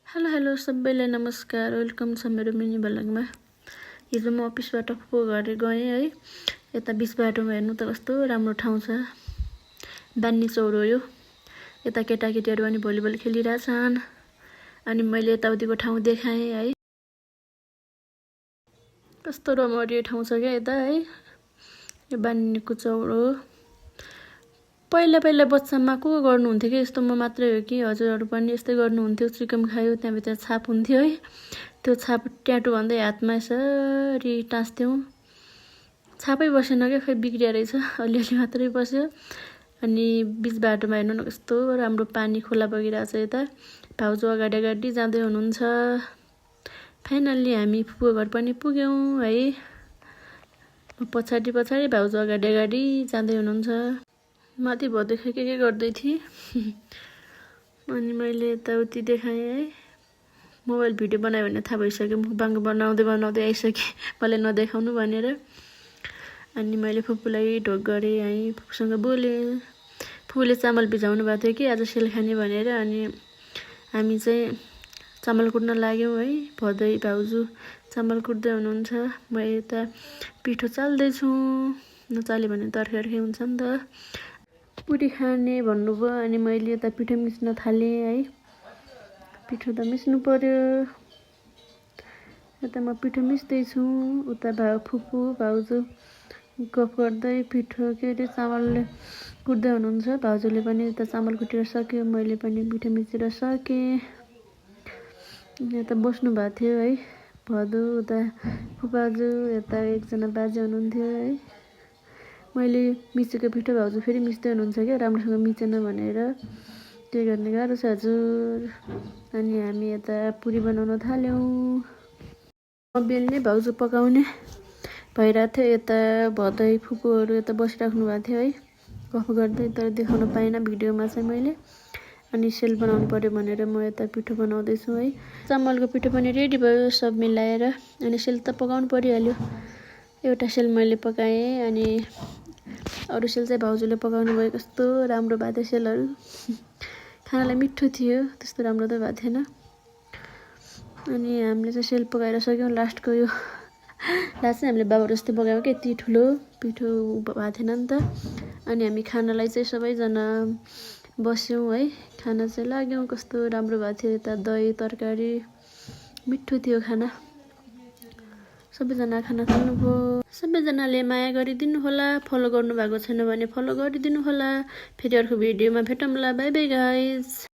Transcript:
Hello hello सबैलाई नमस्कार, welcome छ मेरो मिनी ब्लगमा। हिजो म अफिसबाट फुपूको घर गएँ है। यता बिच बाटोमा हेर्नु त कस्तो राम्रो ठाउँ छ, बान्नी चौर हो यो। यता केटाकेटीहरू पनि भलिबल खेलिरहेछन् अनि मैले यताउतिको ठाउँ देखाएँ है। कस्तो रमणीय ठाउँ छ क्या यता है। यो बान्नीको चौर हो। पहिला पहिला बच्चामा को गर्नुहुन्थ्यो कि यस्तो म मात्रै हो कि हजुरहरू पनि यस्तै गर्नुहुन्थ्यो। चिकन खायो त्यहाँभित्र छाप हुन्थ्यो है। त्यो छाप ट्याटु भन्दै हातमा यसरी टाँस्थ्यौँ। छापै बसेन क्या, खै बिग्रिया रहेछ, अलिअलि मात्रै बस्यो। अनि बिच बाटोमा हेर्नु न कस्तो राम्रो पानी खोला बगिरहेछ यता। भाउजू अगाडि अगाडि जाँदै हुनुहुन्छ। फाइनल्ली हामी फुपूको घर पनि पुग्यौँ है। पछाडि पछाडि भाउजू अगाडि अगाडि जाँदै हुनुहुन्छ। माथि भदै खै के गर्दै थिएँ। अनि मैले यताउति देखाएँ है। मोबाइल भिडियो बनायो भने थाहा भइसक्यो, मुखबाङ बनाउँदै बनाउँदै आइसकेँ मलाई नदेखाउनु भनेर। अनि मैले फुपूलाई ढोग गरेँ है, फुपूसँग बोलेँ। फुपूले चामल भिजाउनु भएको थियो कि आज सेल खाने भनेर। अनि हामी चाहिँ चामल कुट्न लाग्यौँ है। भदै भाउजू चामल कुट्दै हुनुहुन्छ, म यता पिठो चाल्दैछु। नचाल्यो भने तर्खे अर्खे हुन्छ नि त। पुरी खाने भन्नुभयो अनि मैले यता पिठो मिच्न थालेँ है। पिठो त मिच्नु पर्यो। यता म पिठो मिच्दैछु, उता फुपू भाउजू गफ गर्दै पिठो चामलले कुट्दै हुनुहुन्छ। भाउजूले पनि यता चामल कुटेर सक्यो, मैले पनि पिठो मिचेर सकेँ। यता बस्नु भएको थियो है भदौ, उता फुपाजू, यता एकजना बाजे हुनुहुन्थ्यो है। मैले मिचेको पिठो भाउजू फेरि मिच्दै हुनुहुन्छ क्या, राम्रोसँग मिचेन भनेर। के गर्ने, गाह्रो छ हजुर। अनि हामी यता पुरी बनाउन थाल्यौँ। म बेल्ने भाउजू पकाउने भइरहेको थियो। यता भदै फुपूहरू यता बसिराख्नु भएको थियो है, गफ गर्दै, तर देखाउन पाइनँ भिडियोमा चाहिँ मैले। अनि सेल बनाउनु पर्यो भनेर म यता पिठो बनाउँदैछु है। चामलको पिठो पनि रेडी भयो सब मिलाएर। अनि सेल त पकाउनु परिहाल्यो। एउटा सेल मैले पकाएँ अनि अरू सेल चाहिँ भाउजूले पकाउनु भयो। कस्तो राम्रो भएको थियो सेलहरू। खानालाई मिठो थियो, त्यस्तो राम्रो त भएको थिएन। अनि हामीले चाहिँ सेल पकाएर सक्यौँ। लास्टको यो लास्ट चाहिँ हामीले बाबा जस्तै पकायौँ कि, यति ठुलो पिठो भएको थिएन नि त। अनि हामी खानालाई चाहिँ सबैजना बस्यौँ है, खाना चाहिँ लाग्यौँ। कस्तो राम्रो भएको थियो। यता दही तरकारी मिठो थियो खाना। सबैजना खाना खानुभयो। सबैजनाले माया गरिदिनु होला। फलो गर्नुभएको छैन भने फलो गरिदिनु होला। फेरि अर्को भिडियोमा भेटौँला। By by guys.